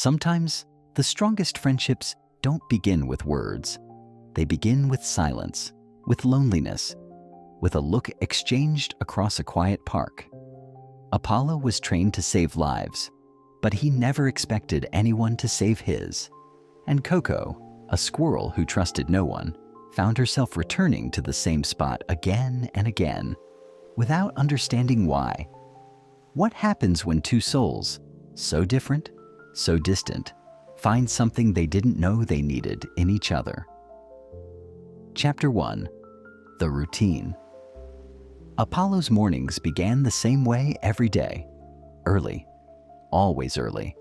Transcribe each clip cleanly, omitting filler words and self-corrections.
Sometimes the strongest friendships don't begin with words. They begin with silence, with loneliness, with a look exchanged across a quiet park. Apollo was trained to save lives, but he never expected anyone to save his. And Coco, a squirrel who trusted no one, found herself returning to the same spot again and again, without understanding why. What happens when two souls, so different, so distant, find something they didn't know they needed in each other? Chapter 1. The Routine. Apollo's mornings began the same way every day. Early. Always early.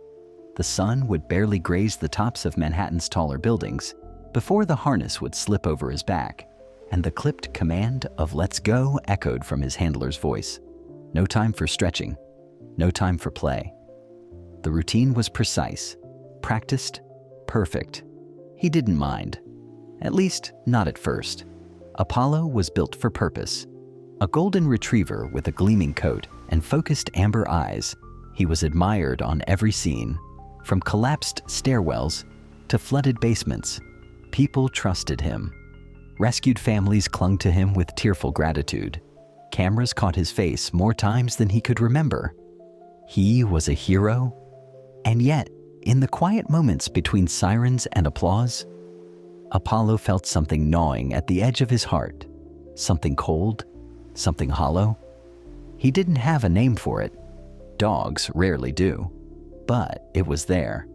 The sun would barely graze the tops of Manhattan's taller buildings before the harness would slip over his back, and the clipped command of "let's go" echoed from his handler's voice. No time for stretching. No time for play. The routine was precise, practiced, perfect. He didn't mind. At least, not at first. Apollo was built for purpose. A golden retriever with a gleaming coat and focused amber eyes, he was admired on every scene. From collapsed stairwells to flooded basements, people trusted him. Rescued families clung to him with tearful gratitude. Cameras caught his face more times than he could remember. He was a hero. And yet, in the quiet moments between sirens and applause, Apollo felt something gnawing at the edge of his heart. Something cold, something hollow. He didn't have a name for it. Dogs rarely do. But it was there,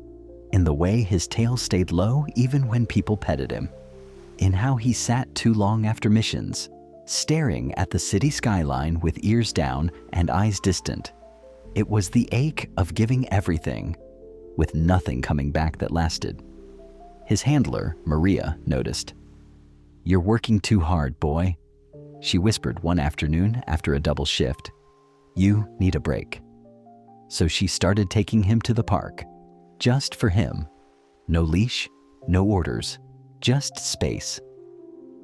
in the way his tail stayed low even when people petted him, in how he sat too long after missions, staring at the city skyline with ears down and eyes distant. It was the ache of giving everything, with nothing coming back that lasted. His handler, Maria, noticed. "You're working too hard, boy," she whispered one afternoon after a double shift. "You need a break." So she started taking him to the park, just for him. No leash, no orders, just space.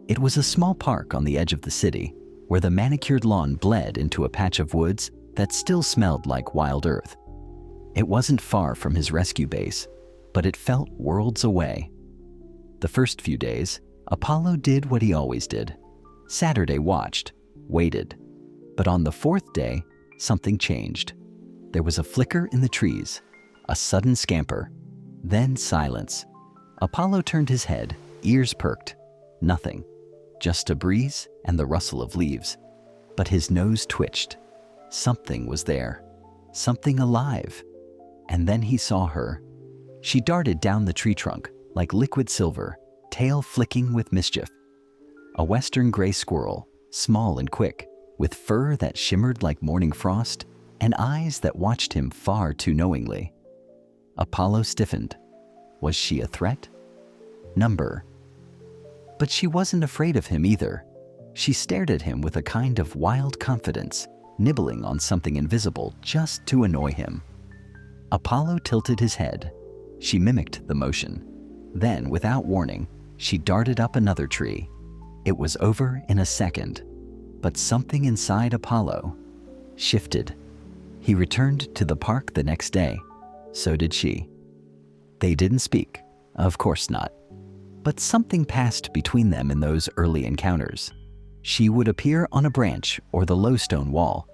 It was a small park on the edge of the city, where the manicured lawn bled into a patch of woods that still smelled like wild earth. It wasn't far from his rescue base, but it felt worlds away. The first few days, Apollo did what he always did. Saturday watched, waited. But on the fourth day, something changed. There was a flicker in the trees, a sudden scamper, then silence. Apollo turned his head, ears perked. Nothing, just a breeze and the rustle of leaves. But his nose twitched. Something was there, something alive. And then he saw her. She darted down the tree trunk like liquid silver, tail flicking with mischief. A western gray squirrel, small and quick, with fur that shimmered like morning frost and eyes that watched him far too knowingly. Apollo stiffened. Was she a threat? Number. But she wasn't afraid of him either. She stared at him with a kind of wild confidence, nibbling on something invisible just to annoy him. Apollo tilted his head. She mimicked the motion. Then, without warning, she darted up another tree. It was over in a second. But something inside Apollo shifted. He returned to the park the next day. So did she. They didn't speak, of course not. But something passed between them in those early encounters. She would appear on a branch or the low stone wall,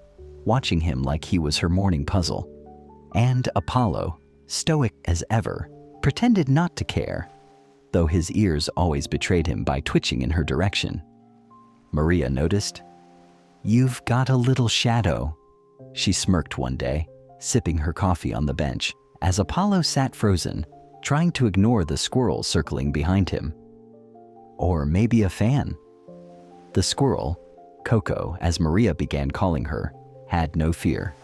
watching him like he was her morning puzzle. And Apollo, stoic as ever, pretended not to care, though his ears always betrayed him by twitching in her direction. Maria noticed. "You've got a little shadow," she smirked one day, sipping her coffee on the bench, as Apollo sat frozen, trying to ignore the squirrel circling behind him. Or maybe a fan. The squirrel, Coco, as Maria began calling her, had no fear.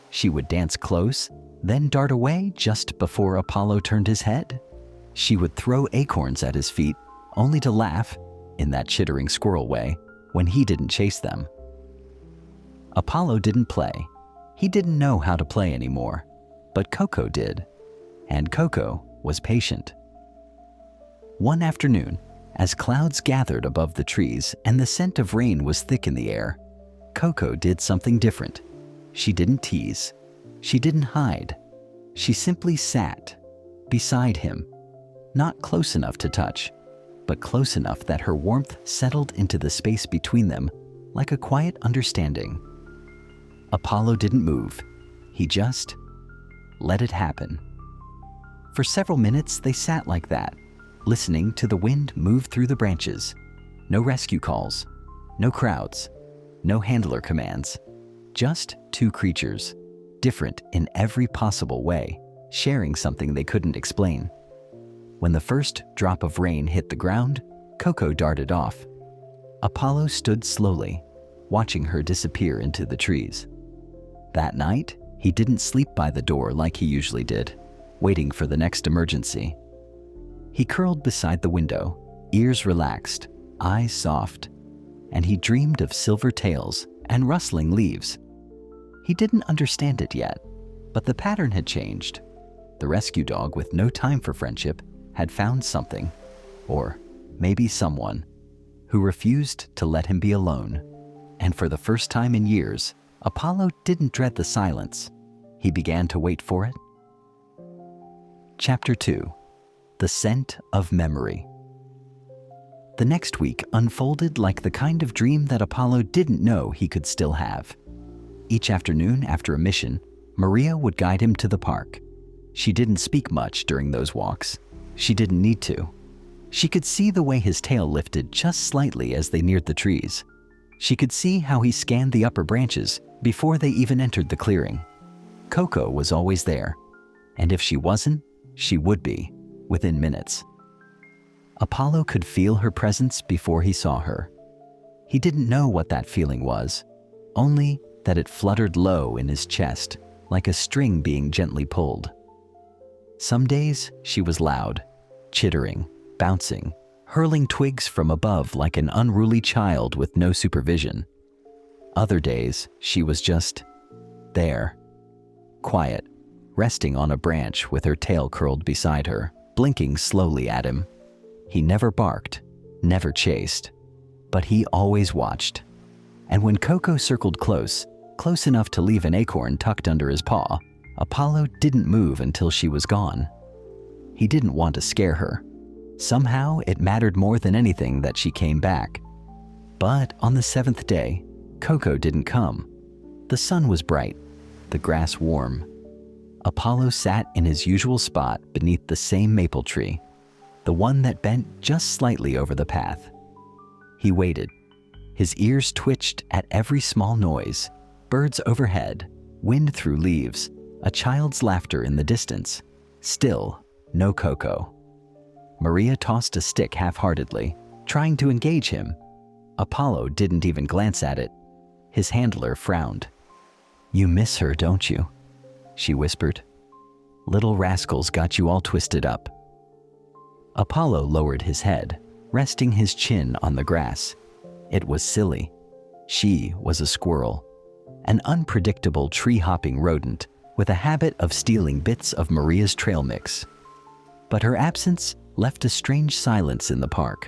She would dance close, then dart away just before Apollo turned his head. She would throw acorns at his feet, only to laugh, in that chittering squirrel way, when he didn't chase them. Apollo didn't play. He didn't know how to play anymore, but Coco did, and Coco was patient. One afternoon, as clouds gathered above the trees and the scent of rain was thick in the air, Coco did something different. She didn't tease. She didn't hide. She simply sat, beside him, not close enough to touch, but close enough that her warmth settled into the space between them like a quiet understanding. Apollo didn't move. He just let it happen. For several minutes, they sat like that, listening to the wind move through the branches. No rescue calls, no crowds, no handler commands. Just two creatures, different in every possible way, sharing something they couldn't explain. When the first drop of rain hit the ground, Coco darted off. Apollo stood slowly, watching her disappear into the trees. That night, he didn't sleep by the door like he usually did, waiting for the next emergency. He curled beside the window, ears relaxed, eyes soft, and he dreamed of silver tails and rustling leaves. He didn't understand it yet, but the pattern had changed. The rescue dog, with no time for friendship, had found something, or maybe someone, who refused to let him be alone. And for the first time in years, Apollo didn't dread the silence. He began to wait for it. Chapter 2. The Scent of Memory. The next week unfolded like the kind of dream that Apollo didn't know he could still have. Each afternoon after a mission, Maria would guide him to the park. She didn't speak much during those walks. She didn't need to. She could see the way his tail lifted just slightly as they neared the trees. She could see how he scanned the upper branches before they even entered the clearing. Coco was always there, and if she wasn't, she would be, within minutes. Apollo could feel her presence before he saw her. He didn't know what that feeling was, only that it fluttered low in his chest, like a string being gently pulled. Some days she was loud, chittering, bouncing, hurling twigs from above like an unruly child with no supervision. Other days she was just there, quiet, resting on a branch with her tail curled beside her, blinking slowly at him. He never barked, never chased, but he always watched. And when Coco circled close enough to leave an acorn tucked under his paw, Apollo didn't move until she was gone. He didn't want to scare her. Somehow it mattered more than anything that she came back. But on the 7th day, Coco didn't come. The sun was bright, the grass warm. Apollo sat in his usual spot beneath the same maple tree, the one that bent just slightly over the path. He waited. His ears twitched at every small noise, birds overhead, wind through leaves, a child's laughter in the distance. Still, no Coco. Maria tossed a stick half-heartedly, trying to engage him. Apollo didn't even glance at it. His handler frowned. "You miss her, don't you?" she whispered. "Little rascals got you all twisted up." Apollo lowered his head, resting his chin on the grass. It was silly. She was a squirrel, an unpredictable tree-hopping rodent with a habit of stealing bits of Maria's trail mix. But her absence left a strange silence in the park,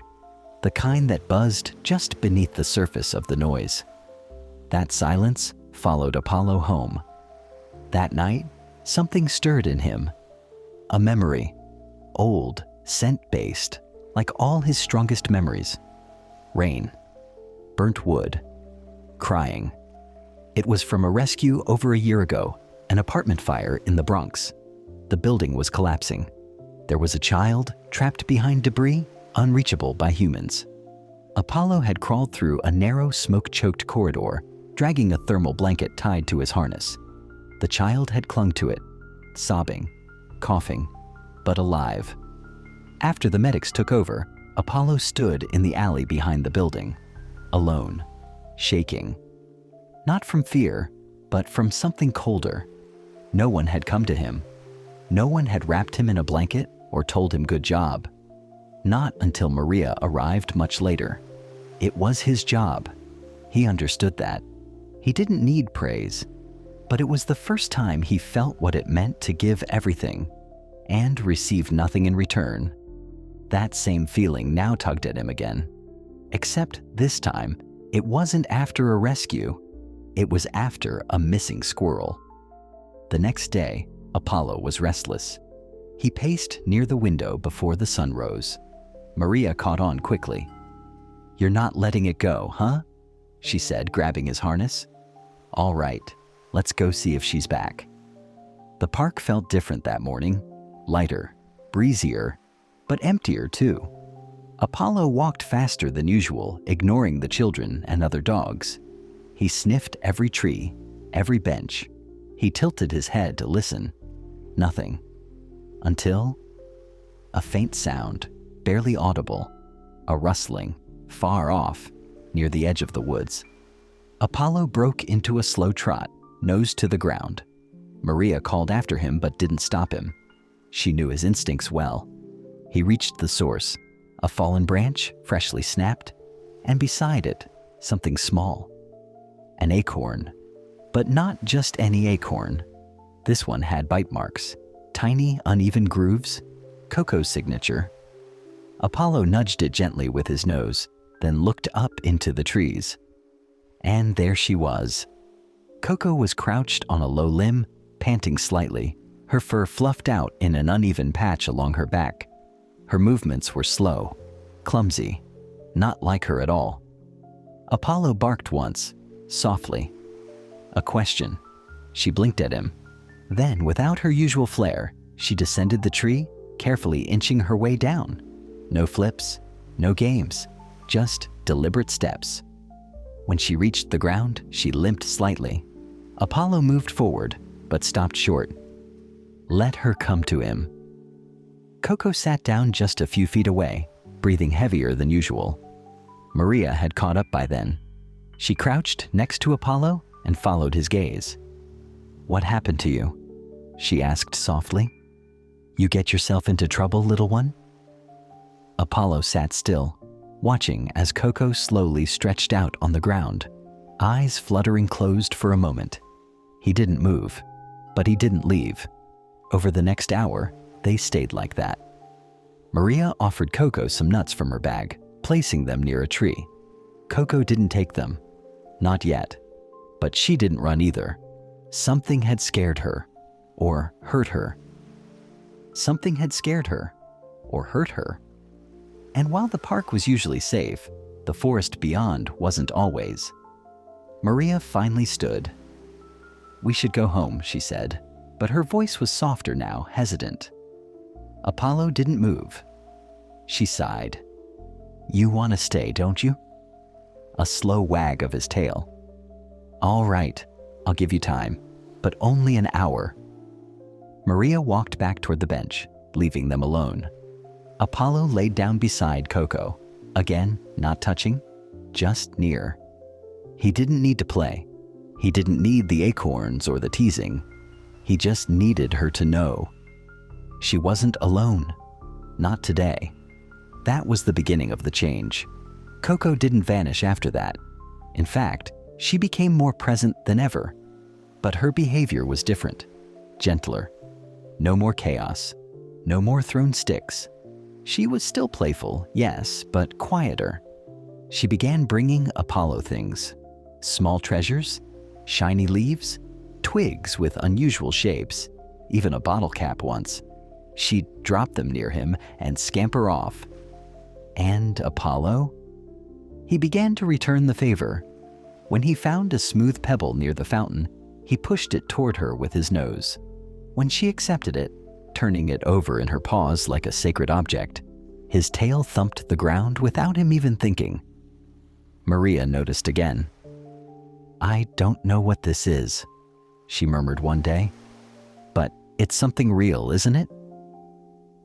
the kind that buzzed just beneath the surface of the noise. That silence followed Apollo home. That night, something stirred in him. A memory, old, scent-based, like all his strongest memories. Rain, burnt wood, crying. It was from a rescue over a year ago, an apartment fire in the Bronx. The building was collapsing. There was a child trapped behind debris, unreachable by humans. Apollo had crawled through a narrow, smoke-choked corridor, dragging a thermal blanket tied to his harness. The child had clung to it, sobbing, coughing, but alive. After the medics took over, Apollo stood in the alley behind the building, alone, shaking. Not from fear, but from something colder. No one had come to him. No one had wrapped him in a blanket or told him good job. Not until Maria arrived much later. It was his job. He understood that. He didn't need praise, but it was the first time he felt what it meant to give everything and receive nothing in return. That same feeling now tugged at him again. Except this time, it wasn't after a rescue. It was after a missing squirrel. The next day, Apollo was restless. He paced near the window before the sun rose. Maria caught on quickly. "You're not letting it go, huh?" she said, grabbing his harness. "All right, let's go see if she's back." The park felt different that morning, lighter, breezier, but emptier too. Apollo walked faster than usual, ignoring the children and other dogs. He sniffed every tree, every bench. He tilted his head to listen. Nothing. Until a faint sound, barely audible, a rustling, far off, near the edge of the woods. Apollo broke into a slow trot, nose to the ground. Maria called after him but didn't stop him. She knew his instincts well. He reached the source, a fallen branch, freshly snapped, and beside it, something small. An acorn. But not just any acorn. This one had bite marks, tiny, uneven grooves, Coco's signature. Apollo nudged it gently with his nose, then looked up into the trees. And there she was. Coco was crouched on a low limb, panting slightly, her fur fluffed out in an uneven patch along her back. Her movements were slow, clumsy, not like her at all. Apollo barked once, softly. A question. She blinked at him. Then, without her usual flair, she descended the tree, carefully inching her way down. No flips, no games, just deliberate steps. When she reached the ground, she limped slightly. Apollo moved forward, but stopped short. Let her come to him. Coco sat down just a few feet away, breathing heavier than usual. Maria had caught up by then. She crouched next to Apollo and followed his gaze. "What happened to you?" she asked softly. "You get yourself into trouble, little one?" Apollo sat still, watching as Coco slowly stretched out on the ground, eyes fluttering closed for a moment. He didn't move, but he didn't leave. Over the next hour, they stayed like that. Maria offered Coco some nuts from her bag, placing them near a tree. Coco didn't take them. Not yet. But she didn't run either. Something had scared her, or hurt her. Something had scared her, or hurt her. And while the park was usually safe, the forest beyond wasn't always. Maria finally stood. "We should go home," she said, but her voice was softer now, hesitant. Apollo didn't move. She sighed. "You want to stay, don't you?" A slow wag of his tail. "All right, I'll give you time, but only an hour." Maria walked back toward the bench, leaving them alone. Apollo laid down beside Coco, again, not touching, just near. He didn't need to play. He didn't need the acorns or the teasing. He just needed her to know. She wasn't alone. Not today. That was the beginning of the change. Coco didn't vanish after that. In fact, she became more present than ever. But her behavior was different, gentler. No more chaos. No more thrown sticks. She was still playful, yes, but quieter. She began bringing Apollo things. Small treasures, shiny leaves, twigs with unusual shapes, even a bottle cap once. She'd drop them near him and scamper off. And Apollo? He began to return the favor. When he found a smooth pebble near the fountain, he pushed it toward her with his nose. When she accepted it, turning it over in her paws like a sacred object, his tail thumped the ground without him even thinking. Maria noticed again. "I don't know what this is," she murmured one day. "But it's something real, isn't it?"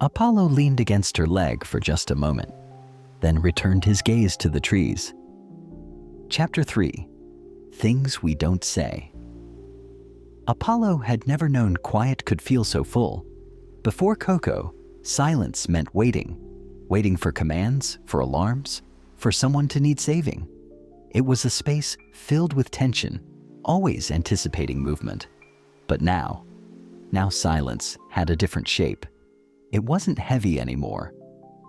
Apollo leaned against her leg for just a moment, then returned his gaze to the trees. Chapter 3. Things We Don't Say. Apollo had never known quiet could feel so full. Before Coco, silence meant waiting. Waiting for commands, for alarms, for someone to need saving. It was a space filled with tension, always anticipating movement. But now silence had a different shape. It wasn't heavy anymore.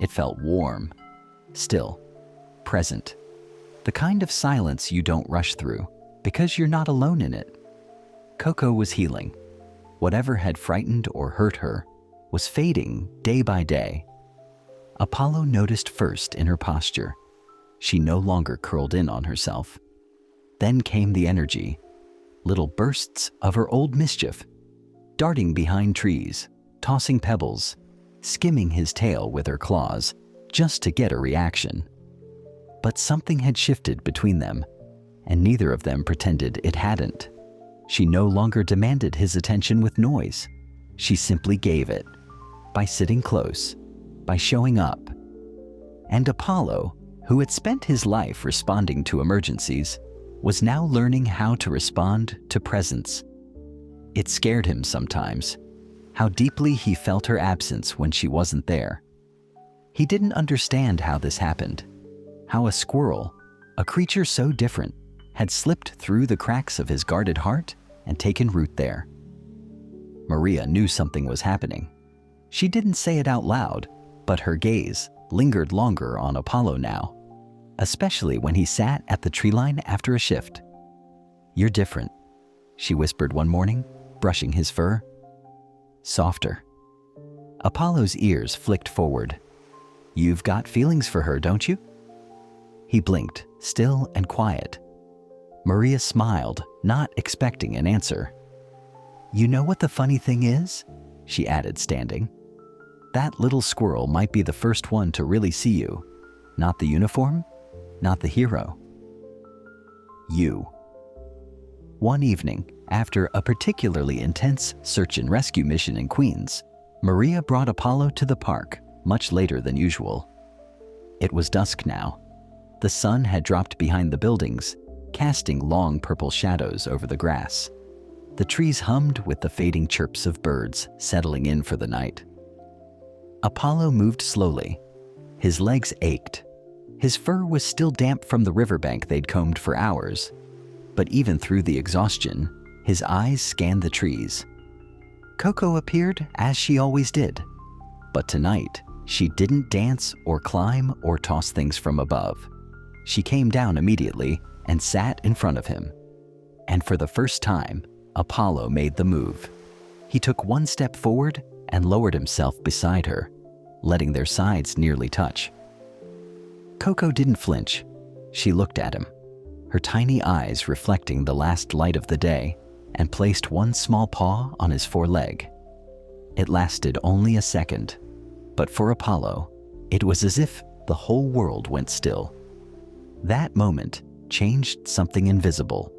It felt warm, still, present. The kind of silence you don't rush through, because you're not alone in it. Coco was healing. Whatever had frightened or hurt her, was fading day by day. Apollo noticed first in her posture. She no longer curled in on herself. Then came the energy, little bursts of her old mischief, darting behind trees, tossing pebbles, skimming his tail with her claws just to get a reaction. But something had shifted between them, and neither of them pretended it hadn't. She no longer demanded his attention with noise. She simply gave it, by sitting close, by showing up. And Apollo, who had spent his life responding to emergencies, was now learning how to respond to presence. It scared him sometimes, how deeply he felt her absence when she wasn't there. He didn't understand how this happened, how a squirrel, a creature so different, had slipped through the cracks of his guarded heart and taken root there. Maria knew something was happening. She didn't say it out loud, but her gaze lingered longer on Apollo now, especially when he sat at the tree line after a shift. "You're different," she whispered one morning, brushing his fur. Softer. Apollo's ears flicked forward. "You've got feelings for her, don't you?" He blinked, still and quiet. Maria smiled, not expecting an answer. "You know what the funny thing is?" she added, standing. "That little squirrel might be the first one to really see you. Not the uniform, not the hero. You." One evening, after a particularly intense search and rescue mission in Queens, Maria brought Apollo to the park much later than usual. It was dusk now. The sun had dropped behind the buildings, casting long purple shadows over the grass. The trees hummed with the fading chirps of birds settling in for the night. Apollo moved slowly. His legs ached. His fur was still damp from the riverbank they'd combed for hours. But even through the exhaustion, his eyes scanned the trees. Coco appeared as she always did. But tonight, she didn't dance or climb or toss things from above. She came down immediately and sat in front of him. And for the first time, Apollo made the move. He took one step forward and lowered himself beside her, letting their sides nearly touch. Coco didn't flinch. She looked at him, her tiny eyes reflecting the last light of the day, and placed one small paw on his foreleg. It lasted only a second, but for Apollo, it was as if the whole world went still. That moment changed something invisible.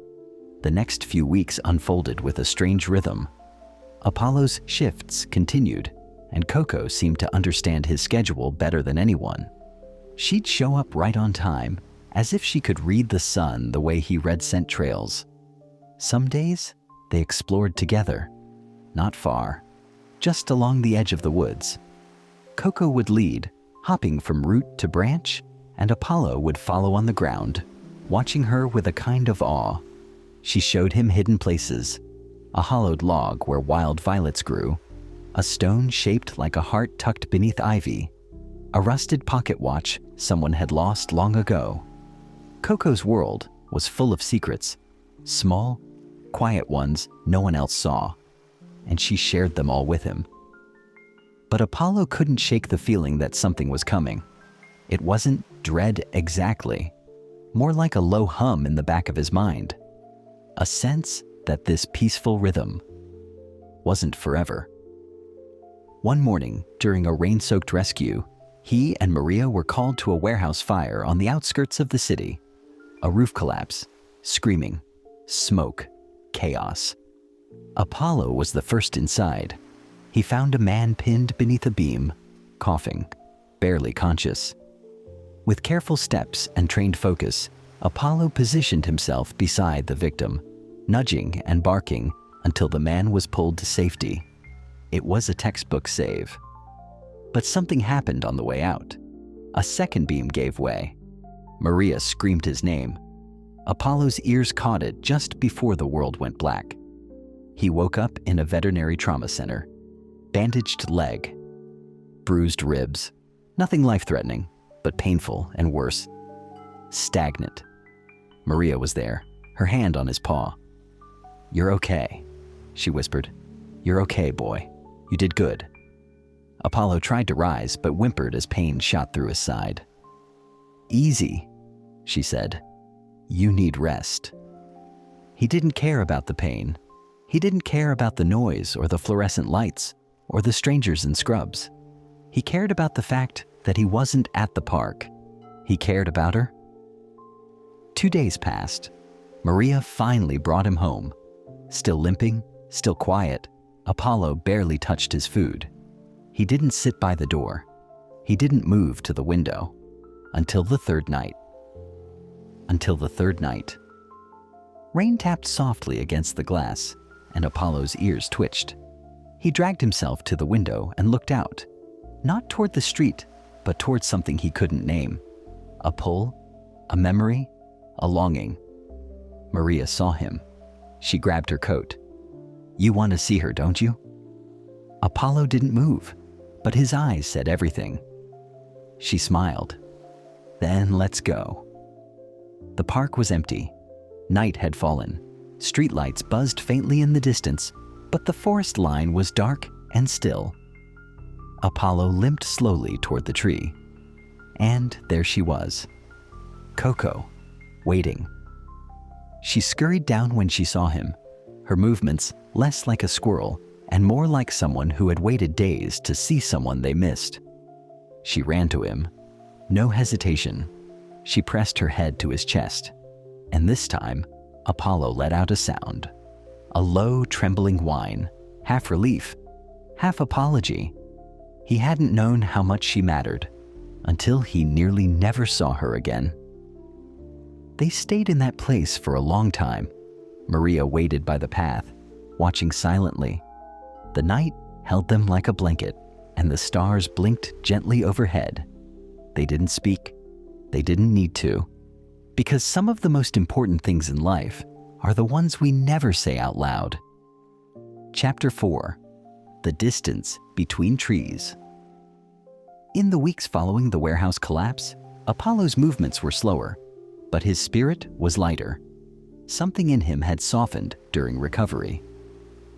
The next few weeks unfolded with a strange rhythm. Apollo's shifts continued, and Coco seemed to understand his schedule better than anyone. She'd show up right on time, as if she could read the sun the way he read scent trails. Some days, they explored together, not far, just along the edge of the woods. Coco would lead, hopping from root to branch, and Apollo would follow on the ground, watching her with a kind of awe. She showed him hidden places, a hollowed log where wild violets grew, a stone shaped like a heart tucked beneath ivy, a rusted pocket watch someone had lost long ago. Coco's world was full of secrets, small, quiet ones no one else saw, and she shared them all with him. But Apollo couldn't shake the feeling that something was coming. It wasn't dread exactly, more like a low hum in the back of his mind, a sense that this peaceful rhythm wasn't forever. One morning, during a rain-soaked rescue, he and Maria were called to a warehouse fire on the outskirts of the city. A roof collapse, screaming, smoke, chaos. Apollo was the first inside. He found a man pinned beneath a beam, coughing, barely conscious. With careful steps and trained focus, Apollo positioned himself beside the victim, nudging and barking until the man was pulled to safety. It was a textbook save. But something happened on the way out. A second beam gave way. Maria screamed his name. Apollo's ears caught it just before the world went black. He woke up in a veterinary trauma center. Bandaged leg, bruised ribs. Nothing life-threatening, but painful and worse. Stagnant. Maria was there, her hand on his paw. "You're okay," she whispered. "You're okay, boy. You did good." Apollo tried to rise but whimpered as pain shot through his side. "Easy," she said. "You need rest." He didn't care about the pain. He didn't care about the noise or the fluorescent lights or the strangers in scrubs. He cared about the fact that he wasn't at the park. He cared about her. 2 days passed. Maria finally brought him home. Still limping, still quiet, Apollo barely touched his food. He didn't sit by the door. He didn't move to the window. Until the third night. Rain tapped softly against the glass, and Apollo's ears twitched. He dragged himself to the window and looked out, not toward the street, but toward something he couldn't name. A pull, a memory, a longing. Maria saw him. She grabbed her coat. "You want to see her, don't you?" Apollo didn't move, but his eyes said everything. She smiled. "Then let's go." The park was empty. Night had fallen. Streetlights buzzed faintly in the distance, but the forest line was dark and still. Apollo limped slowly toward the tree. And there she was. Coco, waiting. She scurried down when she saw him, her movements less like a squirrel and more like someone who had waited days to see someone they missed. She ran to him. No hesitation. She pressed her head to his chest. And this time, Apollo let out a sound. A low, trembling whine, half relief, half apology. He hadn't known how much she mattered until he nearly never saw her again. They stayed in that place for a long time. Maria waited by the path, watching silently. The night held them like a blanket, and the stars blinked gently overhead. They didn't speak. They didn't need to. Because some of the most important things in life are the ones we never say out loud. Chapter 4. The Distance Between Trees. In the weeks following the warehouse collapse, Apollo's movements were slower, but his spirit was lighter. Something in him had softened during recovery.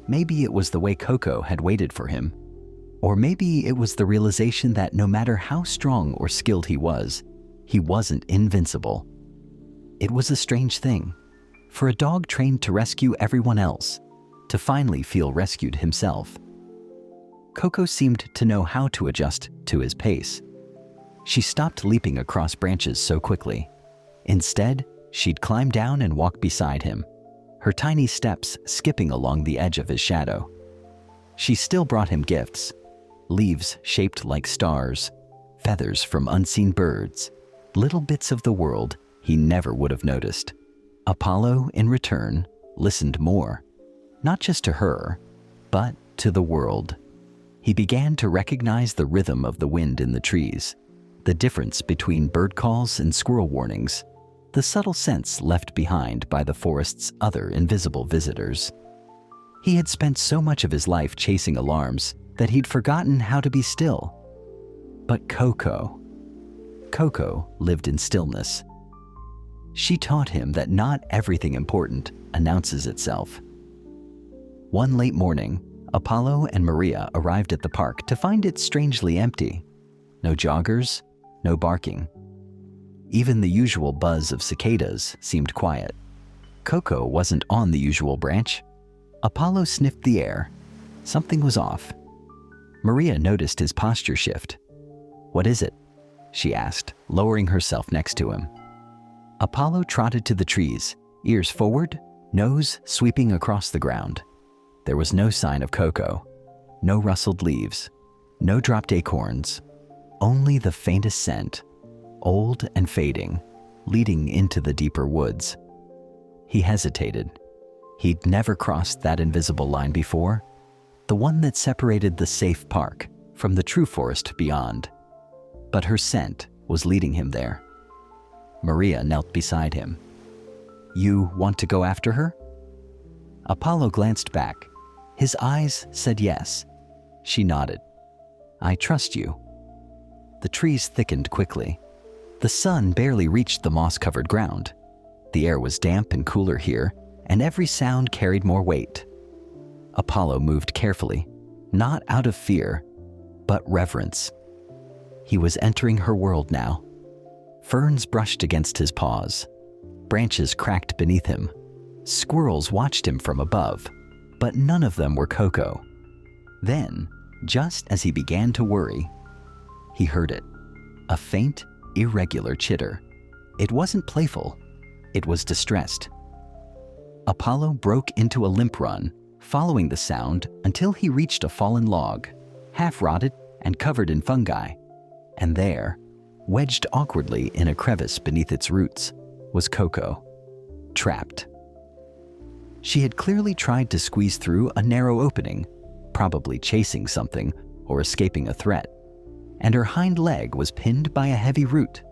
Maybe it was the way Coco had waited for him, or maybe it was the realization that no matter how strong or skilled he wasn't invincible. It was a strange thing, for a dog trained to rescue everyone else, to finally feel rescued himself. Coco seemed to know how to adjust to his pace. She stopped leaping across branches so quickly. Instead, she'd climb down and walk beside him, her tiny steps skipping along the edge of his shadow. She still brought him gifts, leaves shaped like stars, feathers from unseen birds, little bits of the world he never would have noticed. Apollo, in return, listened more, not just to her, but to the world. He began to recognize the rhythm of the wind in the trees, the difference between bird calls and squirrel warnings, the subtle scents left behind by the forest's other invisible visitors. He had spent so much of his life chasing alarms that he'd forgotten how to be still. But Coco lived in stillness. She taught him that not everything important announces itself. One late morning, Apollo and Maria arrived at the park to find it strangely empty. No joggers, no barking. Even the usual buzz of cicadas seemed quiet. Coco wasn't on the usual branch. Apollo sniffed the air. Something was off. Maria noticed his posture shift. "What is it?" she asked, lowering herself next to him. Apollo trotted to the trees, ears forward, nose sweeping across the ground. There was no sign of Coco, no rustled leaves, no dropped acorns, only the faintest scent, old and fading, leading into the deeper woods. He hesitated. He'd never crossed that invisible line before, the one that separated the safe park from the true forest beyond. But her scent was leading him there. Maria knelt beside him. "You want to go after her?" Apollo glanced back. His eyes said yes. She nodded. "I trust you." The trees thickened quickly. The sun barely reached the moss-covered ground. The air was damp and cooler here, and every sound carried more weight. Apollo moved carefully, not out of fear, but reverence. He was entering her world now. Ferns brushed against his paws. Branches cracked beneath him. Squirrels watched him from above, but none of them were Coco. Then, just as he began to worry, he heard it. A faint, irregular chitter. It wasn't playful. It was distressed. Apollo broke into a limp run, following the sound until he reached a fallen log, half-rotted and covered in fungi. And there, wedged awkwardly in a crevice beneath its roots, was Coco, trapped. She had clearly tried to squeeze through a narrow opening, probably chasing something or escaping a threat, and her hind leg was pinned by a heavy root.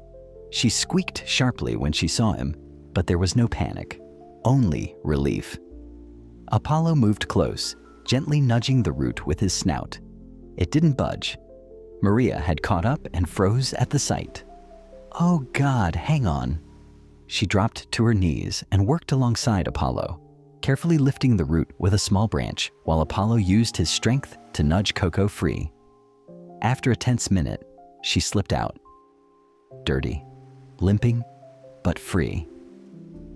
She squeaked sharply when she saw him, but there was no panic, only relief. Apollo moved close, gently nudging the root with his snout. It didn't budge. Maria had caught up and froze at the sight. "Oh God, hang on." She dropped to her knees and worked alongside Apollo, carefully lifting the root with a small branch while Apollo used his strength to nudge Coco free. After a tense minute, she slipped out. Dirty, limping, but free.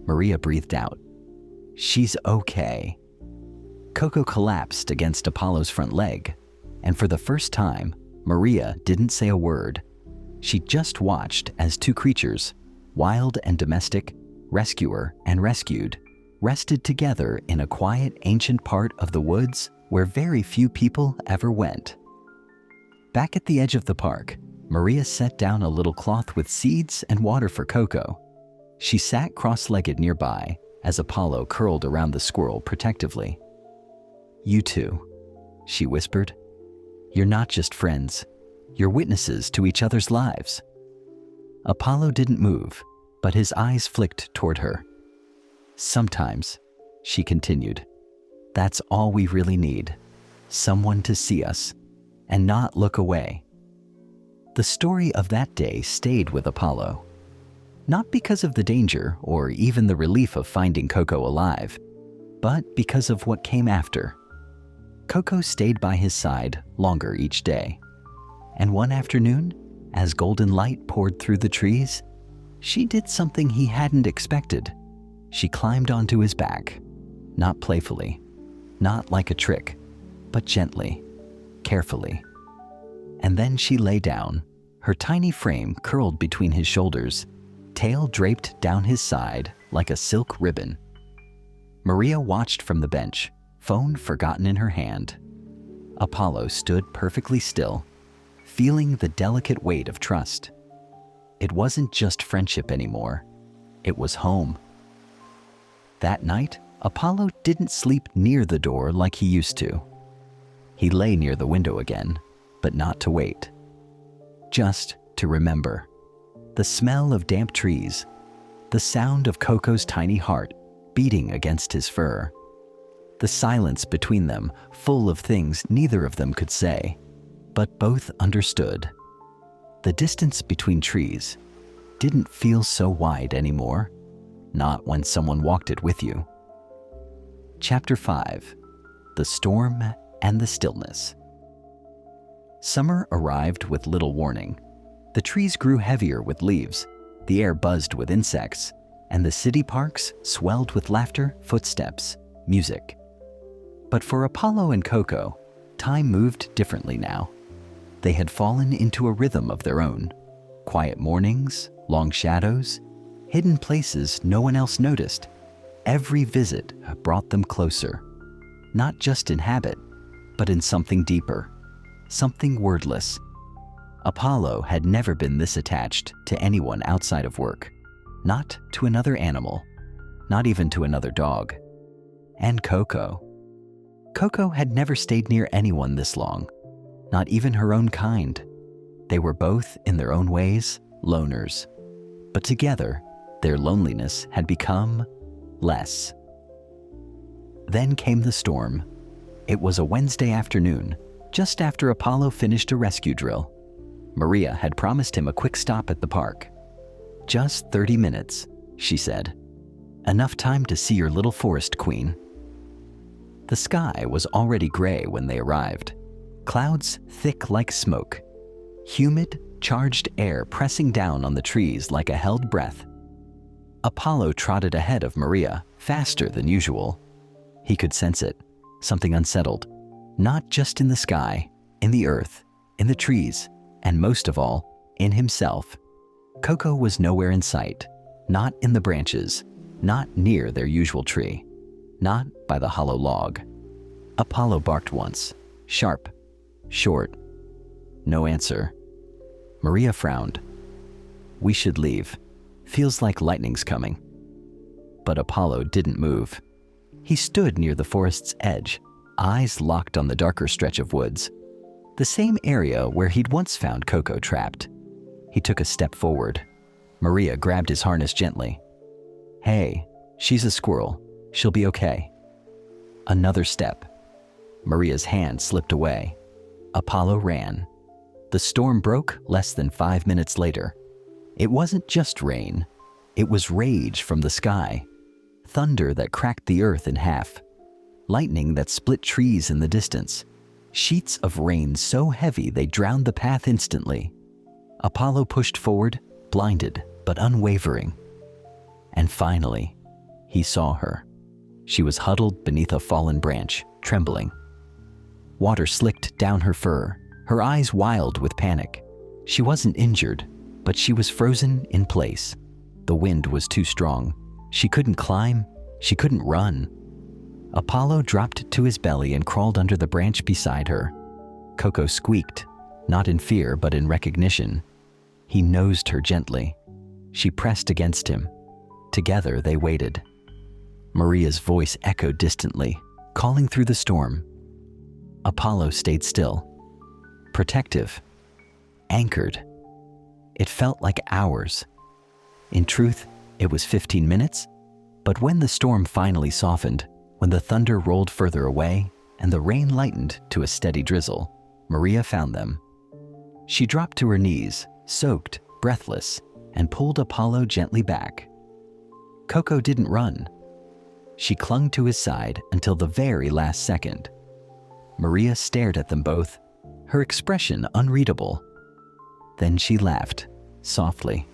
Maria breathed out. She's okay. Coco collapsed against Apollo's front leg, and for the first time, Maria didn't say a word. She just watched as two creatures, wild and domestic, rescuer and rescued, rested together in a quiet, ancient part of the woods where very few people ever went. Back at the edge of the park, Maria set down a little cloth with seeds and water for Coco. She sat cross-legged nearby as Apollo curled around the squirrel protectively. "You two," she whispered. "You're not just friends. You're witnesses to each other's lives." Apollo didn't move, but his eyes flicked toward her. "Sometimes," she continued, "that's all we really need. Someone to see us and not look away." The story of that day stayed with Apollo. Not because of the danger or even the relief of finding Coco alive, but because of what came after. Coco stayed by his side longer each day. And one afternoon, as golden light poured through the trees, she did something he hadn't expected. She climbed onto his back, not playfully, not like a trick, but gently, carefully. And then she lay down, her tiny frame curled between his shoulders, tail draped down his side like a silk ribbon. Maria watched from the bench, phone forgotten in her hand. Apollo stood perfectly still, feeling the delicate weight of trust. It wasn't just friendship anymore. It was home. That night, Apollo didn't sleep near the door like he used to. He lay near the window again, but not to wait. Just to remember. The smell of damp trees, the sound of Coco's tiny heart beating against his fur, the silence between them full of things neither of them could say, but both understood. The distance between trees didn't feel so wide anymore, not when someone walked it with you. Chapter 5: The Storm and the Stillness. Summer arrived with little warning. The trees grew heavier with leaves, the air buzzed with insects, and the city parks swelled with laughter, footsteps, music. But for Apollo and Coco, time moved differently now. They had fallen into a rhythm of their own. Quiet mornings, long shadows, hidden places no one else noticed. Every visit brought them closer, not just in habit, but in something deeper, something wordless. Apollo had never been this attached to anyone outside of work, not to another animal, not even to another dog. And Coco. Coco had never stayed near anyone this long, not even her own kind. They were both, in their own ways, loners. But together, their loneliness had become less. Then came the storm. It was a Wednesday afternoon, just after Apollo finished a rescue drill. Maria had promised him a quick stop at the park. "Just 30 minutes, she said. "Enough time to see your little forest queen." The sky was already gray when they arrived. Clouds thick like smoke. Humid, charged air pressing down on the trees like a held breath. Apollo trotted ahead of Maria, faster than usual. He could sense it, something unsettled, not just in the sky, in the earth, in the trees, and most of all, in himself. Coco was nowhere in sight, not in the branches, not near their usual tree, not by the hollow log. Apollo barked once, sharp, short. No answer. Maria frowned. We should leave. Feels like lightning's coming. But Apollo didn't move. He stood near the forest's edge, eyes locked on the darker stretch of woods, the same area where he'd once found Coco trapped. He took a step forward. Maria grabbed his harness gently. Hey, she's a squirrel. She'll be okay. Another step. Maria's hand slipped away. Apollo ran. The storm broke less than 5 minutes later. It wasn't just rain. It was rage from the sky. Thunder that cracked the earth in half. Lightning that split trees in the distance. Sheets of rain so heavy they drowned the path instantly. Apollo pushed forward, blinded but unwavering. And finally, he saw her. She was huddled beneath a fallen branch, trembling. Water slicked down her fur, her eyes wild with panic. She wasn't injured, but she was frozen in place. The wind was too strong. She couldn't climb, she couldn't run. Apollo dropped to his belly and crawled under the branch beside her. Coco squeaked, not in fear but in recognition. He nosed her gently. She pressed against him. Together they waited. Maria's voice echoed distantly, calling through the storm. Apollo stayed still, protective, anchored. It felt like hours. In truth, it was 15 minutes, but when the storm finally softened, when the thunder rolled further away and the rain lightened to a steady drizzle, Maria found them. She dropped to her knees, soaked, breathless, and pulled Apollo gently back. Coco didn't run. She clung to his side until the very last second. Maria stared at them both, her expression unreadable. Then she laughed, softly.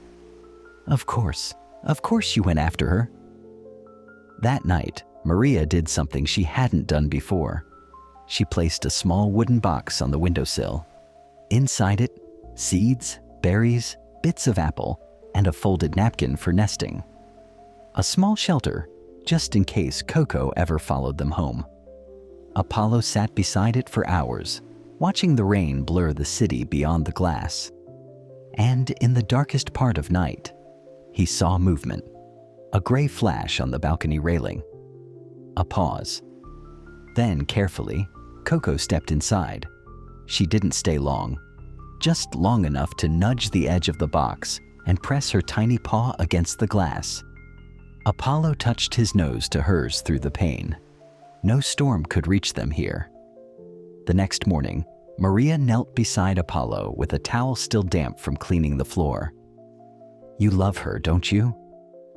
Of course you went after her. That night, Maria did something she hadn't done before. She placed a small wooden box on the windowsill. Inside it, seeds, berries, bits of apple, and a folded napkin for nesting. A small shelter, just in case Coco ever followed them home. Apollo sat beside it for hours, watching the rain blur the city beyond the glass. And in the darkest part of night, he saw movement, a gray flash on the balcony railing. A pause. Then, carefully, Coco stepped inside. She didn't stay long, just long enough to nudge the edge of the box and press her tiny paw against the glass. Apollo touched his nose to hers through the pane. No storm could reach them here. The next morning, Maria knelt beside Apollo with a towel still damp from cleaning the floor. You love her, don't you?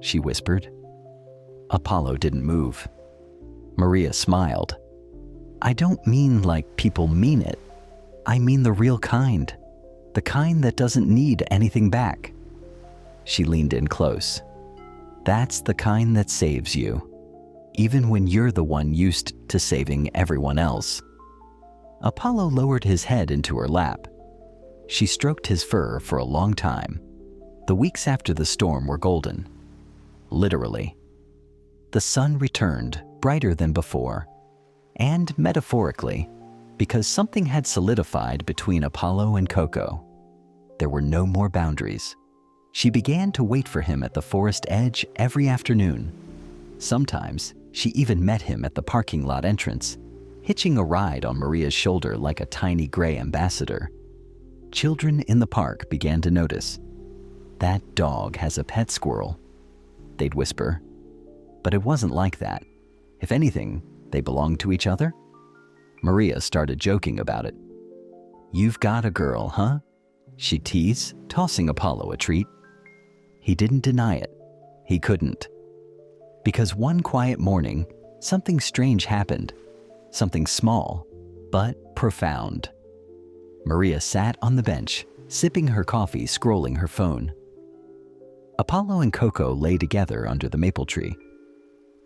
She whispered. Apollo didn't move. Maria smiled. I don't mean like people mean it. I mean the real kind. The kind that doesn't need anything back. She leaned in close. That's the kind that saves you, even when you're the one used to saving everyone else. Apollo lowered his head into her lap. She stroked his fur for a long time. The weeks after the storm were golden. Literally. The sun returned, brighter than before. And metaphorically, because something had solidified between Apollo and Coco. There were no more boundaries. She began to wait for him at the forest edge every afternoon. Sometimes, she even met him at the parking lot entrance, hitching a ride on Maria's shoulder like a tiny gray ambassador. Children in the park began to notice. That dog has a pet squirrel, they'd whisper. But it wasn't like that. If anything, they belonged to each other. Maria started joking about it. You've got a girl, huh? She'd tease, tossing Apollo a treat. He didn't deny it. He couldn't. Because one quiet morning, something strange happened. Something small, but profound. Maria sat on the bench, sipping her coffee, scrolling her phone. Apollo and Coco lay together under the maple tree.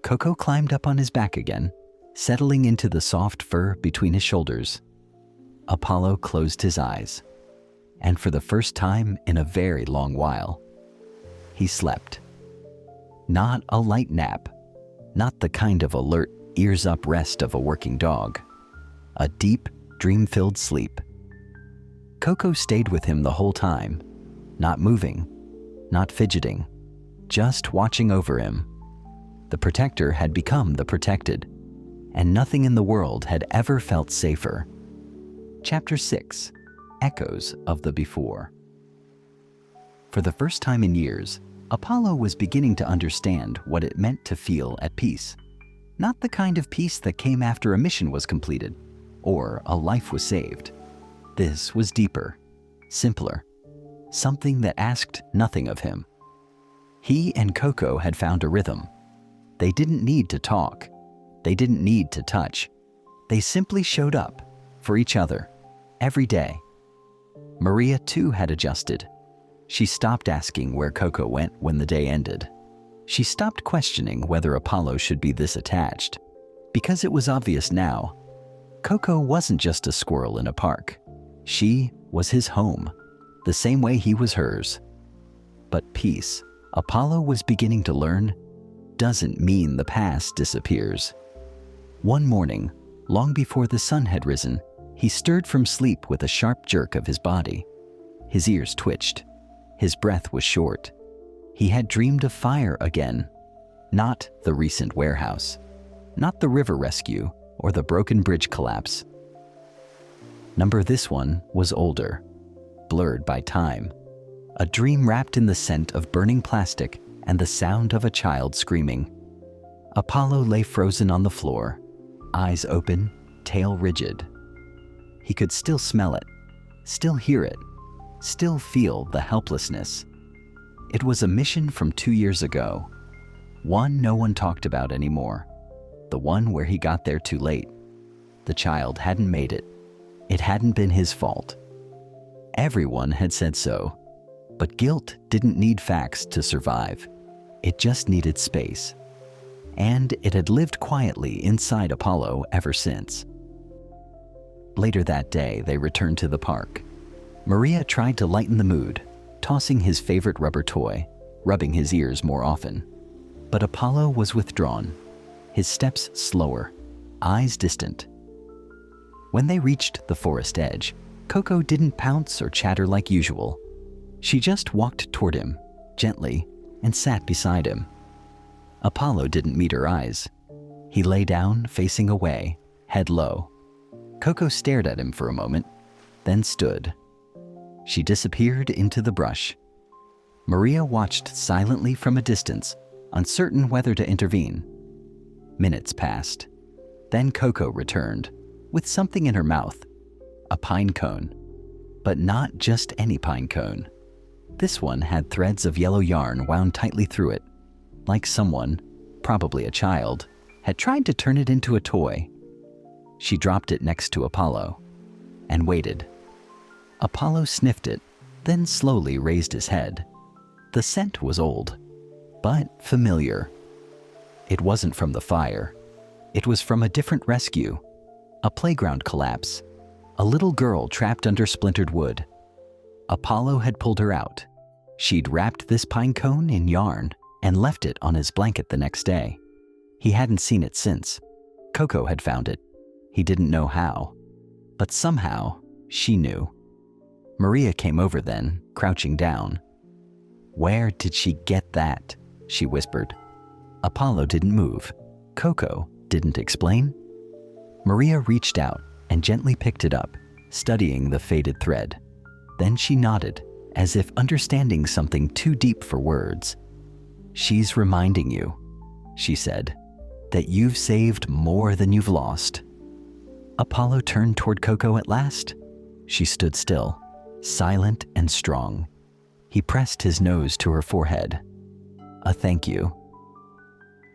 Coco climbed up on his back again, settling into the soft fur between his shoulders. Apollo closed his eyes, and for the first time in a very long while, he slept. Not a light nap, not the kind of alert, ears-up rest of a working dog. A deep, dream-filled sleep. Coco stayed with him the whole time, not moving, not fidgeting, just watching over him. The protector had become the protected, and nothing in the world had ever felt safer. Chapter 6. Echoes of the Before. For the first time in years, Apollo was beginning to understand what it meant to feel at peace. Not the kind of peace that came after a mission was completed, or a life was saved. This was deeper, simpler, something that asked nothing of him. He and Coco had found a rhythm. They didn't need to talk. They didn't need to touch. They simply showed up for each other every day. Maria too had adjusted. She stopped asking where Coco went when the day ended. She stopped questioning whether Apollo should be this attached, because it was obvious now. Coco wasn't just a squirrel in a park. She was his home, the same way he was hers. But peace, Apollo was beginning to learn, doesn't mean the past disappears. One morning, long before the sun had risen, he stirred from sleep with a sharp jerk of his body. His ears twitched. His breath was short. He had dreamed of fire again. Not the recent warehouse. Not the river rescue or the broken bridge collapse. This one was older, blurred by time. A dream wrapped in the scent of burning plastic and the sound of a child screaming. Apollo lay frozen on the floor, eyes open, tail rigid. He could still smell it, still hear it, still feel the helplessness. It was a mission from 2 years ago, one no one talked about anymore, the one where he got there too late. The child hadn't made it. It hadn't been his fault. Everyone had said so, but guilt didn't need facts to survive. It just needed space. And it had lived quietly inside Apollo ever since. Later that day, they returned to the park. Maria tried to lighten the mood, tossing his favorite rubber toy, rubbing his ears more often. But Apollo was withdrawn, his steps slower, eyes distant. When they reached the forest edge, Coco didn't pounce or chatter like usual. She just walked toward him, gently, and sat beside him. Apollo didn't meet her eyes. He lay down, facing away, head low. Coco stared at him for a moment, then stood. She disappeared into the brush. Maria watched silently from a distance, uncertain whether to intervene. Minutes passed. Then Coco returned, with something in her mouth, a pine cone. But not just any pine cone. This one had threads of yellow yarn wound tightly through it, like someone, probably a child, had tried to turn it into a toy. She dropped it next to Apollo and waited. Apollo sniffed it, then slowly raised his head. The scent was old, but familiar. It wasn't from the fire. It was from a different rescue, a playground collapse, a little girl trapped under splintered wood. Apollo had pulled her out. She'd wrapped this pine cone in yarn and left it on his blanket the next day. He hadn't seen it since. Coco had found it. He didn't know how, but somehow she knew. Maria came over then, crouching down. "Where did she get that?" she whispered. Apollo didn't move. Coco didn't explain. Maria reached out and gently picked it up, studying the faded thread. Then she nodded, as if understanding something too deep for words. "She's reminding you," she said, "that you've saved more than you've lost." Apollo turned toward Coco at last. She stood still, silent and strong. He pressed his nose to her forehead. "A thank you."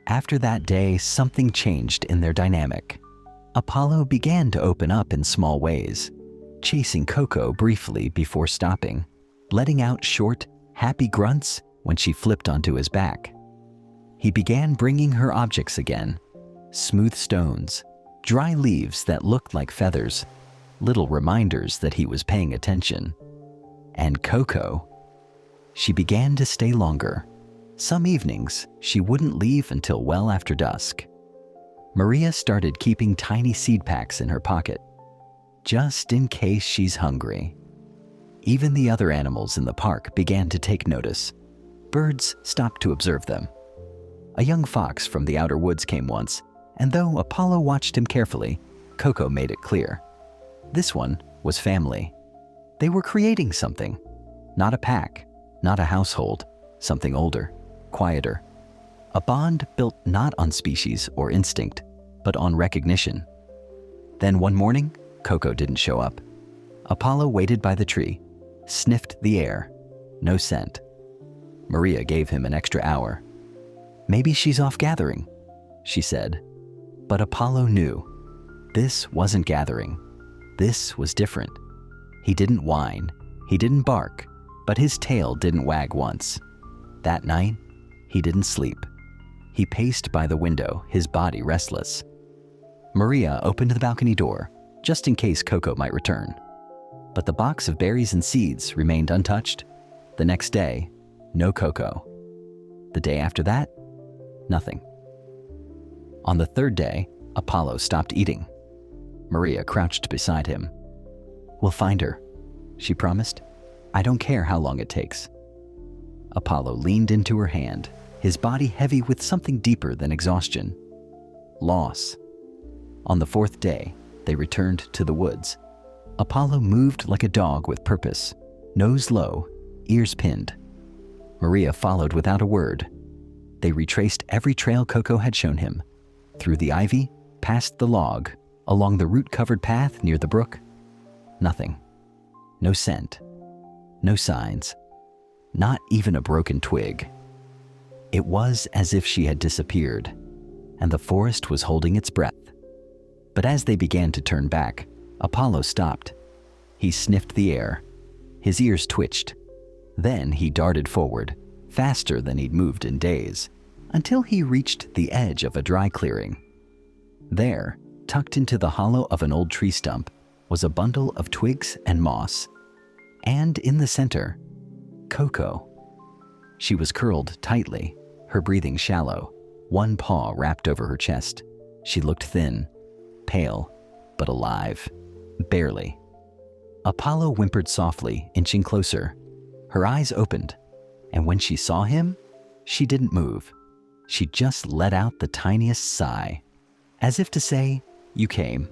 After that day, something changed in their dynamic. Apollo began to open up in small ways. chasing Coco briefly before stopping, letting out short, happy grunts when she flipped onto his back. He began bringing her objects again, smooth stones, dry leaves that looked like feathers, little reminders that he was paying attention. And Coco, she began to stay longer. Some evenings, she wouldn't leave until well after dusk. Maria started keeping tiny seed packs in her pocket, just in case she's hungry. Even the other animals in the park began to take notice. Birds stopped to observe them. A young fox from the outer woods came once, and though Apollo watched him carefully, Coco made it clear. This one was family. They were creating something. Not a pack, not a household, something older, quieter. A bond built not on species or instinct, but on recognition. Then one morning, Coco didn't show up. Apollo waited by the tree, sniffed the air, no scent. Maria gave him an extra hour. "Maybe she's off gathering," she said. But Apollo knew. This wasn't gathering. This was different. He didn't whine, he didn't bark, but his tail didn't wag once. That night, he didn't sleep. He paced by the window, his body restless. Maria opened the balcony door, just in case Coco might return. But the box of berries and seeds remained untouched. The next day, no Coco. The day after that, nothing. On the third day, Apollo stopped eating. Maria crouched beside him. "We'll find her," she promised. "I don't care how long it takes." Apollo leaned into her hand, his body heavy with something deeper than exhaustion. Loss. On the fourth day, they returned to the woods. Apollo moved like a dog with purpose, nose low, ears pinned. Maria followed without a word. They retraced every trail Coco had shown him, through the ivy, past the log, along the root-covered path near the brook. Nothing. No scent. No signs. Not even a broken twig. It was as if she had disappeared, and the forest was holding its breath. But as they began to turn back, Apollo stopped. He sniffed the air. His ears twitched. Then he darted forward, faster than he'd moved in days, until he reached the edge of a dry clearing. There, tucked into the hollow of an old tree stump, was a bundle of twigs and moss. And in the center, Coco. She was curled tightly, her breathing shallow, one paw wrapped over her chest. She looked thin, pale, but alive. Barely. Apollo whimpered softly, inching closer. Her eyes opened, and when she saw him, she didn't move. She just let out the tiniest sigh, as if to say, "You came."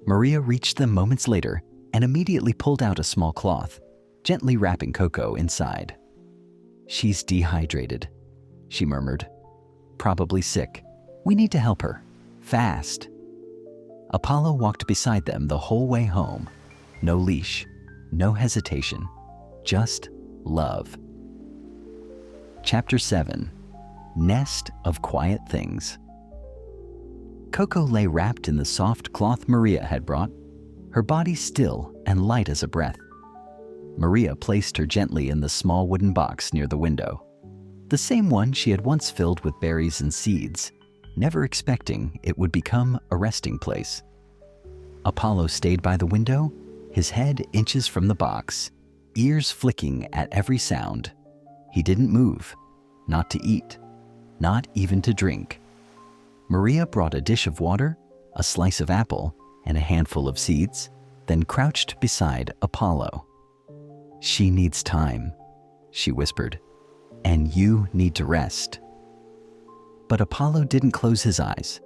Maria reached them moments later and immediately pulled out a small cloth, gently wrapping Coco inside. "She's dehydrated," she murmured. "Probably sick. We need to help her. Fast." Apollo walked beside them the whole way home. No leash, no hesitation, just love. Chapter 7. Nest of Quiet Things. Coco lay wrapped in the soft cloth Maria had brought, her body still and light as a breath. Maria placed her gently in the small wooden box near the window, the same one she had once filled with berries and seeds, never expecting it would become a resting place. Apollo stayed by the window, his head inches from the box, ears flicking at every sound. He didn't move, not to eat, not even to drink. Maria brought a dish of water, a slice of apple, and a handful of seeds, then crouched beside Apollo. "She needs time," she whispered, "and you need to rest." But Apollo didn't close his eyes,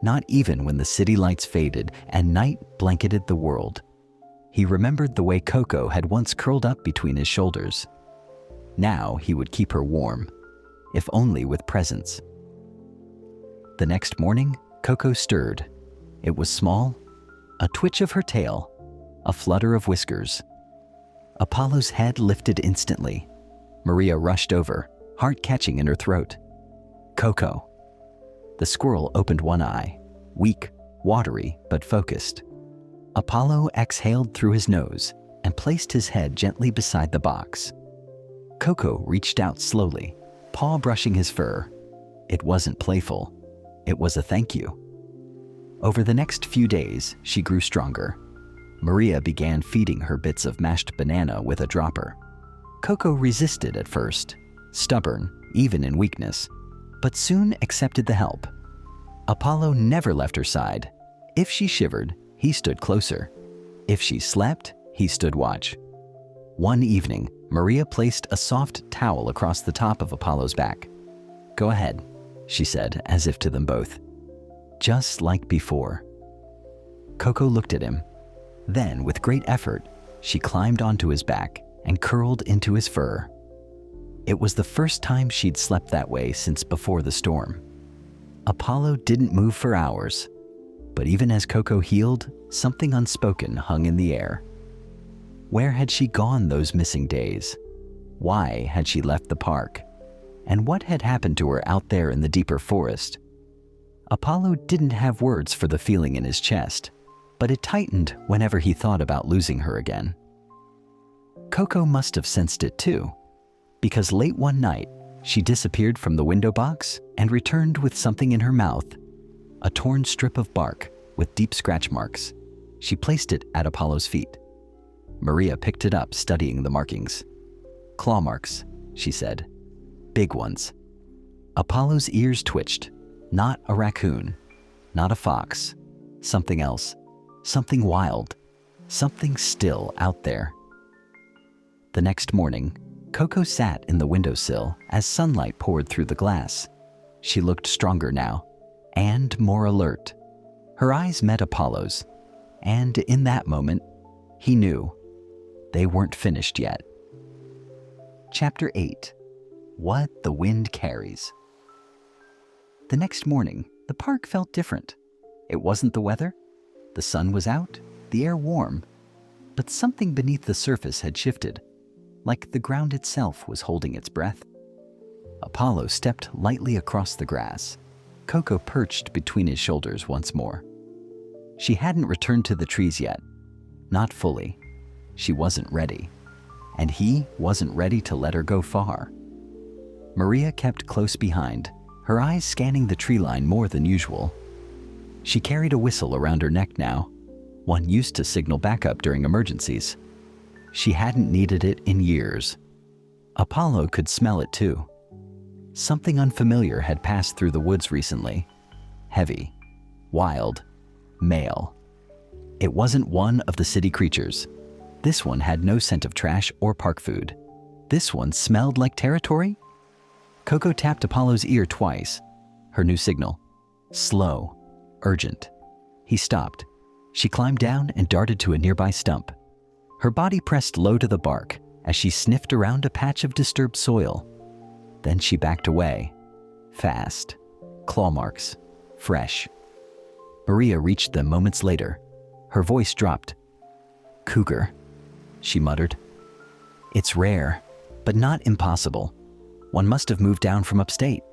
not even when the city lights faded and night blanketed the world. He remembered the way Coco had once curled up between his shoulders. Now he would keep her warm, if only with presence. The next morning, Coco stirred. It was small, a twitch of her tail, a flutter of whiskers. Apollo's head lifted instantly. Maria rushed over, heart catching in her throat. "Coco." The squirrel opened one eye, weak, watery, but focused. Apollo exhaled through his nose and placed his head gently beside the box. Coco reached out slowly, paw brushing his fur. It wasn't playful. It was a thank you. Over the next few days, she grew stronger. Maria began feeding her bits of mashed banana with a dropper. Coco resisted at first, stubborn, even in weakness, but soon accepted the help. Apollo never left her side. If she shivered, he stood closer. If she slept, he stood watch. One evening, Maria placed a soft towel across the top of Apollo's back. "Go ahead," she said, as if to them both. Just like before. Coco looked at him. Then, with great effort, she climbed onto his back and curled into his fur. It was the first time she'd slept that way since before the storm. Apollo didn't move for hours, but even as Coco healed, something unspoken hung in the air. Where had she gone those missing days? Why had she left the park? And what had happened to her out there in the deeper forest? Apollo didn't have words for the feeling in his chest, but it tightened whenever he thought about losing her again. Coco must have sensed it too, because late one night, she disappeared from the window box and returned with something in her mouth, a torn strip of bark with deep scratch marks. She placed it at Apollo's feet. Maria picked it up, studying the markings. "Claw marks," she said. "Big ones." Apollo's ears twitched. Not a raccoon, not a fox, something else, something wild, something still out there. The next morning, Coco sat in the windowsill as sunlight poured through the glass. She looked stronger now, and more alert. Her eyes met Apollo's, and in that moment, he knew they weren't finished yet. Chapter 8. What the Wind Carries. The next morning, the park felt different. It wasn't the weather. The sun was out, the air warm, but something beneath the surface had shifted, like the ground itself was holding its breath. Apollo stepped lightly across the grass. Coco perched between his shoulders once more. She hadn't returned to the trees yet. Not fully. She wasn't ready. And he wasn't ready to let her go far. Maria kept close behind, her eyes scanning the tree line more than usual. She carried a whistle around her neck now, one used to signal backup during emergencies. She hadn't needed it in years. Apollo could smell it too. Something unfamiliar had passed through the woods recently. Heavy, wild, male. It wasn't one of the city creatures. This one had no scent of trash or park food. This one smelled like territory? Coco tapped Apollo's ear twice, her new signal. Slow, urgent. He stopped. She climbed down and darted to a nearby stump. Her body pressed low to the bark as she sniffed around a patch of disturbed soil. Then she backed away. Fast. Claw marks. Fresh. Maria reached them moments later. Her voice dropped. "Cougar," she muttered. "It's rare, but not impossible. One must have moved down from upstate."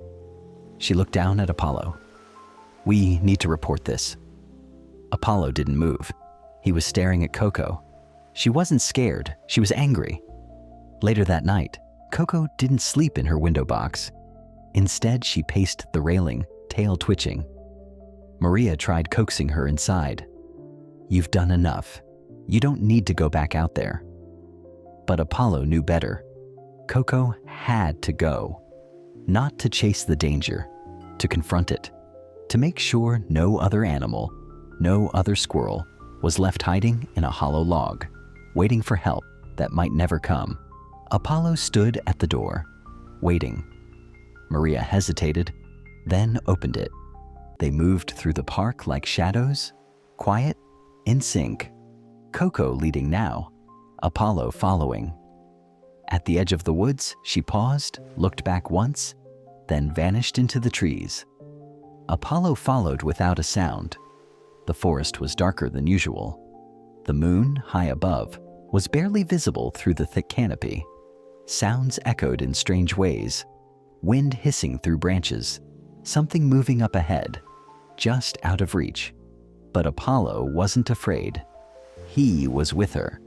She looked down at Apollo. "We need to report this." Apollo didn't move. He was staring at Coco. She wasn't scared, she was angry. Later that night, Coco didn't sleep in her window box. Instead, she paced the railing, tail twitching. Maria tried coaxing her inside. "You've done enough. You don't need to go back out there." But Apollo knew better. Coco had to go. Not to chase the danger, to confront it, to make sure no other animal, no other squirrel, was left hiding in a hollow log, waiting for help that might never come. Apollo stood at the door, waiting. Maria hesitated, then opened it. They moved through the park like shadows, quiet, in sync. Coco leading now, Apollo following. At the edge of the woods, she paused, looked back once, then vanished into the trees. Apollo followed without a sound. The forest was darker than usual. The moon, high above, was barely visible through the thick canopy. Sounds echoed in strange ways. Wind hissing through branches. Something moving up ahead, just out of reach. But Apollo wasn't afraid. he was with her.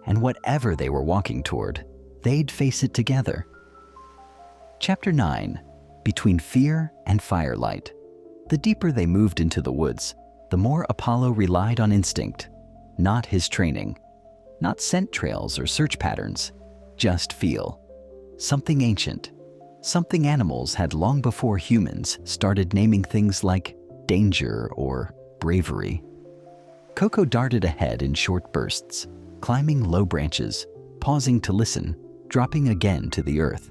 And whatever they were walking toward, they'd face it together. Chapter 9. Between Fear and Firelight. The deeper they moved into the woods, the more Apollo relied on instinct, not his training, not scent trails or search patterns, just feel. Something ancient, something animals had long before humans started naming things like danger or bravery. Coco darted ahead in short bursts, climbing low branches, pausing to listen, dropping again to the earth.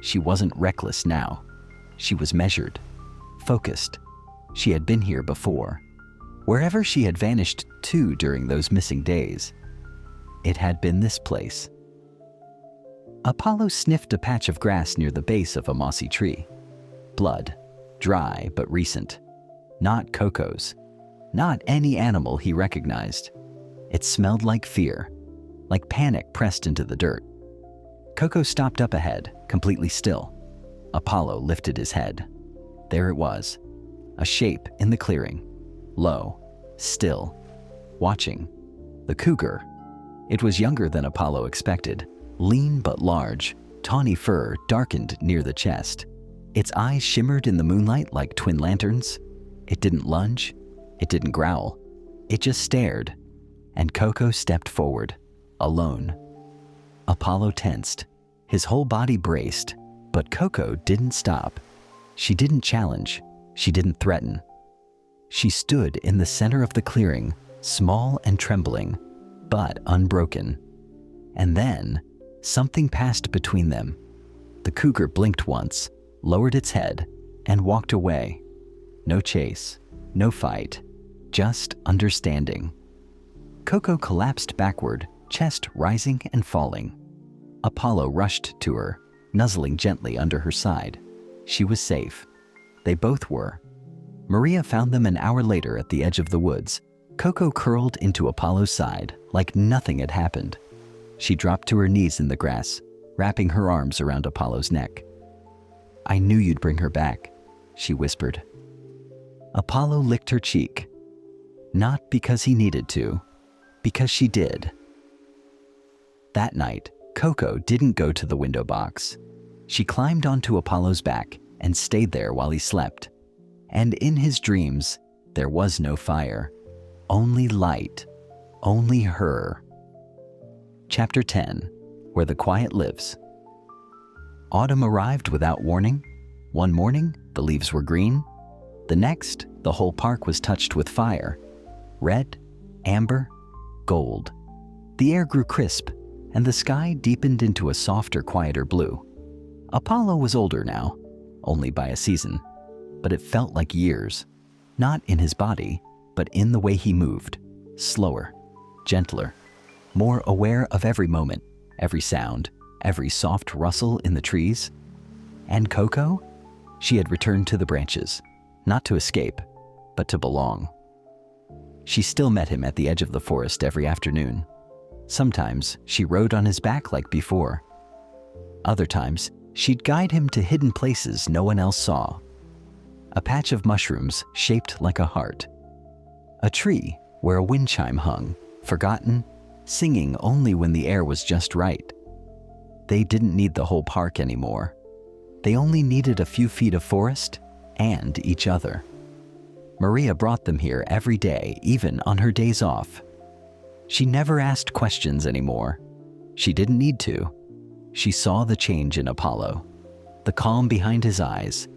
She wasn't reckless now. She was measured, focused. She had been here before. Wherever she had vanished to during those missing days, it had been this place. Apollo sniffed a patch of grass near the base of a mossy tree. Blood, dry but recent. Not Coco's. Not any animal he recognized. It smelled like fear, like panic pressed into the dirt. Coco stopped up ahead, completely still. Apollo lifted his head. There it was, a shape in the clearing, low, still, watching. The cougar. It was younger than Apollo expected, lean but large, tawny fur darkened near the chest. Its eyes shimmered in the moonlight like twin lanterns. It didn't lunge, it didn't growl, it just stared. And Coco stepped forward, alone. Apollo tensed, his whole body braced, but Coco didn't stop. She didn't challenge, she didn't threaten. She stood in the center of the clearing, small and trembling, but unbroken. And then, something passed between them. The cougar blinked once, lowered its head, and walked away. No chase, no fight, just understanding. Coco collapsed backward, chest rising and falling. Apollo rushed to her, nuzzling gently under her side. She was safe. They both were. Maria found them an hour later at the edge of the woods. Coco curled into Apollo's side like nothing had happened. She dropped to her knees in the grass, wrapping her arms around Apollo's neck. "I knew you'd bring her back," she whispered. Apollo licked her cheek. Not because he needed to, because she did. That night, Coco didn't go to the window box. She climbed onto Apollo's back and stayed there while he slept. And in his dreams, there was no fire. Only light. Only her. Chapter 10. Where the Quiet Lives. Autumn arrived without warning. One morning, the leaves were green. The next, the whole park was touched with fire. Red, amber, gold. The air grew crisp, and the sky deepened into a softer, quieter blue. Apollo was older now, only by a season, but it felt like years. Not in his body, but in the way he moved. Slower, gentler, more aware of every moment, every sound, every soft rustle in the trees. And Coco? She had returned to the branches, not to escape, but to belong. She still met him at the edge of the forest every afternoon. Sometimes she rode on his back like before. Other times, she'd guide him to hidden places no one else saw. A patch of mushrooms shaped like a heart. A tree where a wind chime hung, forgotten, singing only when the air was just right. They didn't need the whole park anymore. They only needed a few feet of forest and each other. Maria brought them here every day, even on her days off. She never asked questions anymore. She didn't need to. She saw the change in Apollo, the calm behind his eyes,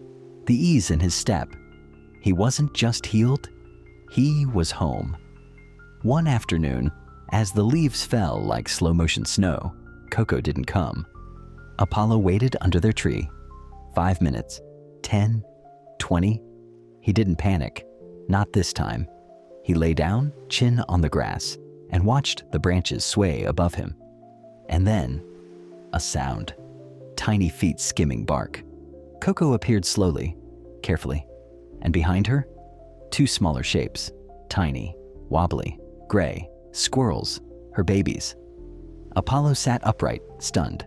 the ease in his step. He wasn't just healed, he was home. One afternoon, as the leaves fell like slow-motion snow, Coco didn't come. Apollo waited under their tree. 5 minutes, 10, 20. He didn't panic. Not this time. He lay down, chin on the grass, and watched the branches sway above him. And then, a sound. Tiny feet skimming bark. Coco appeared slowly, carefully, and behind her, 2 smaller shapes, tiny, wobbly, gray, squirrels, her babies. Apollo sat upright, stunned.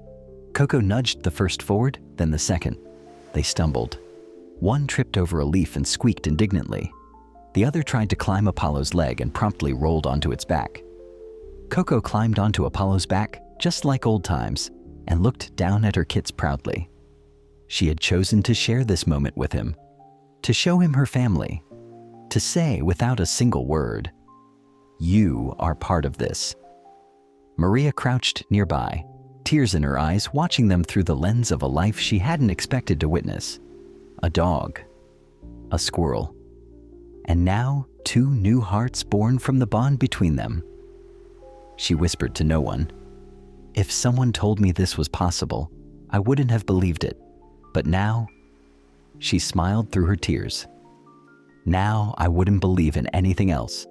Coco nudged the first forward, then the second. They stumbled. One tripped over a leaf and squeaked indignantly. The other tried to climb Apollo's leg and promptly rolled onto its back. Coco climbed onto Apollo's back, just like old times, and looked down at her kits proudly. She had chosen to share this moment with him, to show him her family, to say without a single word, "You are part of this." Maria crouched nearby, tears in her eyes, watching them through the lens of a life she hadn't expected to witness. A dog, a squirrel, and now 2 new hearts born from the bond between them. She whispered to no one, "If someone told me this was possible, I wouldn't have believed it. But now," she smiled through her tears, "now I wouldn't believe in anything else."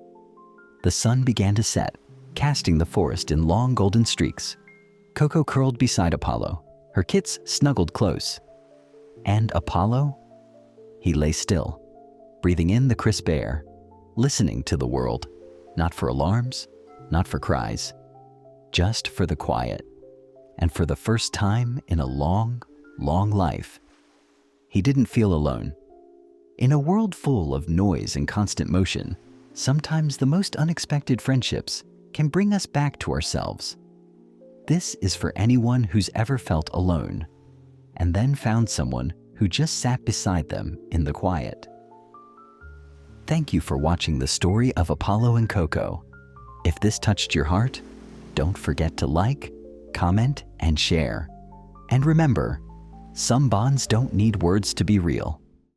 The sun began to set, casting the forest in long golden streaks. Coco curled beside Apollo, her kits snuggled close. And Apollo? He lay still, breathing in the crisp air, listening to the world, not for alarms, not for cries, just for the quiet. And for the first time in a long, long life, he didn't feel alone. In a world full of noise and constant motion, sometimes the most unexpected friendships can bring us back to ourselves. This is for anyone who's ever felt alone, and then found someone who just sat beside them in the quiet. Thank you for watching the story of Apollo and Coco. If this touched your heart, don't forget to like, comment, and share. And remember, some bonds don't need words to be real.